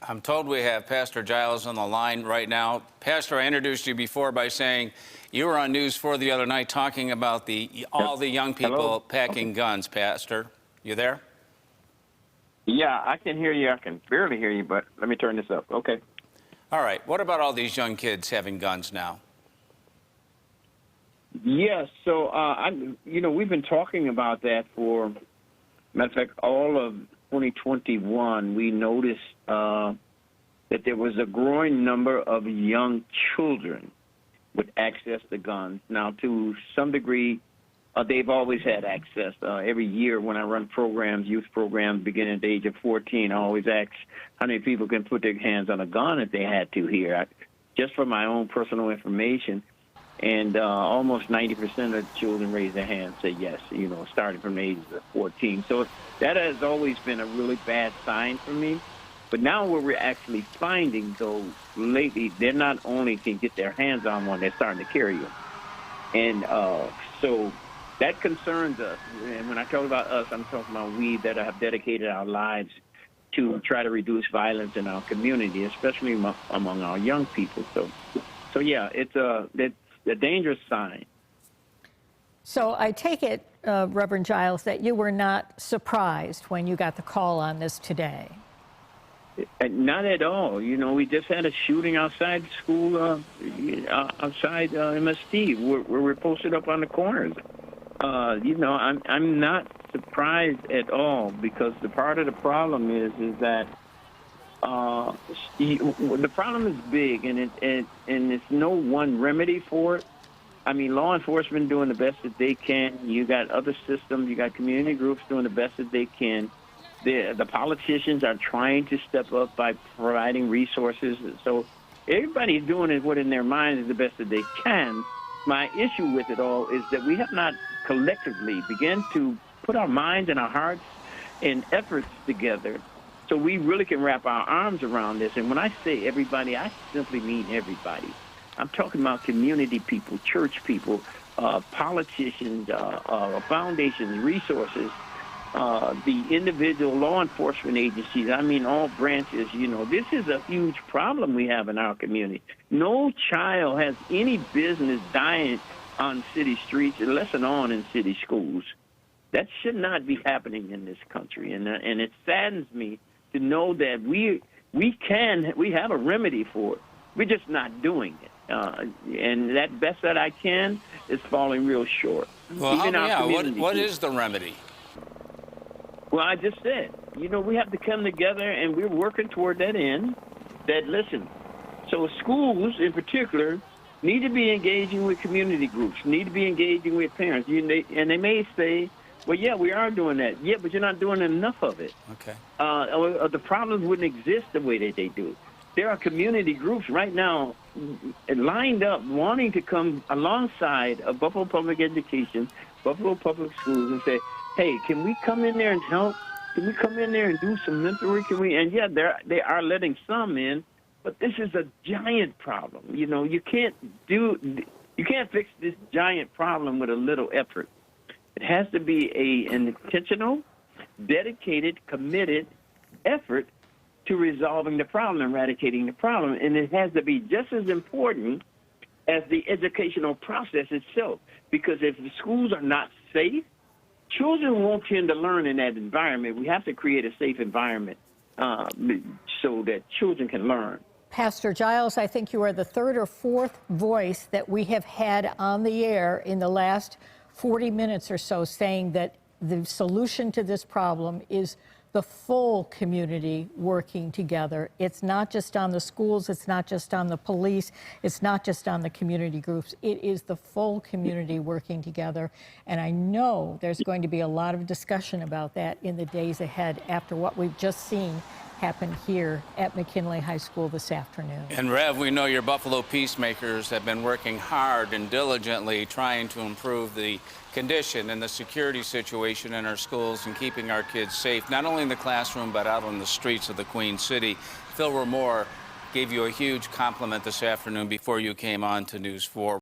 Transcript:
I'm told we have Pastor Giles on the line right now. Pastor, I introduced you before by saying you were on News 4 the other night talking about all the young people Hello? packing guns. Pastor, you there? Yeah, I can hear you. I can barely hear you, but let me turn this up. Okay. All right. What about all these young kids having guns now? Yes. So, we've been talking about that for, matter of fact, all of 2021. We noticed that there was a growing number of young children with access to guns. Now, to some degree, they've always had access. Every year when I run programs, youth programs, beginning at the age of 14, I always ask how many people can put their hands on a gun if they had to here, just for my own personal information. And almost 90% of children raise their hand, say yes, starting from the age of 14. So that has always been a really bad sign for me. But now what we're actually finding, though, lately, they're not only can get their hands on one, they're starting to carry them. And so that concerns us. And when I talk about us, I'm talking about we that have dedicated our lives to try to reduce violence in our community, especially among our young people. So yeah, it's a dangerous sign. So I take it, Reverend Giles, that you were not surprised when you got the call on this today. Not at all. We just had a shooting outside school, outside MST, where we're posted up on the corners. I'm not surprised at all, because the part of the problem is that the problem is big, and it's no one remedy for it. I mean, law enforcement doing the best that they can. You got other systems. You got community groups doing the best that they can. The politicians are trying to step up by providing resources. So everybody's doing what in their mind is the best that they can. My issue with it all is that we have not collectively begun to put our minds and our hearts and efforts together so we really can wrap our arms around this. And when I say everybody, I simply mean everybody. I'm talking about community people, church people, politicians, foundations, resources, the individual law enforcement agencies. I mean, all branches. This is a huge problem we have in our community. No child has any business dying on city streets, less than on in city schools. That should not be happening in this country, and it saddens me to know that we have a remedy for it. We're just not doing it, and that best that I can is falling real short. Well, what is the remedy? Well, I just said, we have to come together, and we're working toward that end. Listen, so schools in particular need to be engaging with community groups, need to be engaging with parents. And they may say, well, yeah, we are doing that. Yeah, but you're not doing enough of it. Okay. Or the problems wouldn't exist the way that they do. There are community groups right now lined up wanting to come alongside of Buffalo Public Education, Buffalo Public Schools, and say, hey, can we come in there and help? Can we come in there and do some mentoring? And yeah, they are letting some in, but this is a giant problem. You can't fix this giant problem with a little effort. It has to be an intentional, dedicated, committed effort to resolving the problem, eradicating the problem. And it has to be just as important as the educational process itself. Because if the schools are not safe, children won't tend to learn in that environment. We have to create a safe environment so that children can learn. Pastor Giles, I think you are the third or fourth voice that we have had on the air in the last 40 minutes or so saying that the solution to this problem is the full community working together. It's not just on the schools, it's not just on the police, it's not just on the community groups. It is the full community working together. And I know there's going to be a lot of discussion about that in the days ahead after what we've just seen happen here at McKinley High School this afternoon. And Rev, we know your Buffalo Peacemakers have been working hard and diligently trying to improve the condition and the security situation in our schools and keeping our kids safe, not only in the classroom, but out on the streets of the Queen City. Phil Ramore gave you a huge compliment this afternoon before you came on to News 4.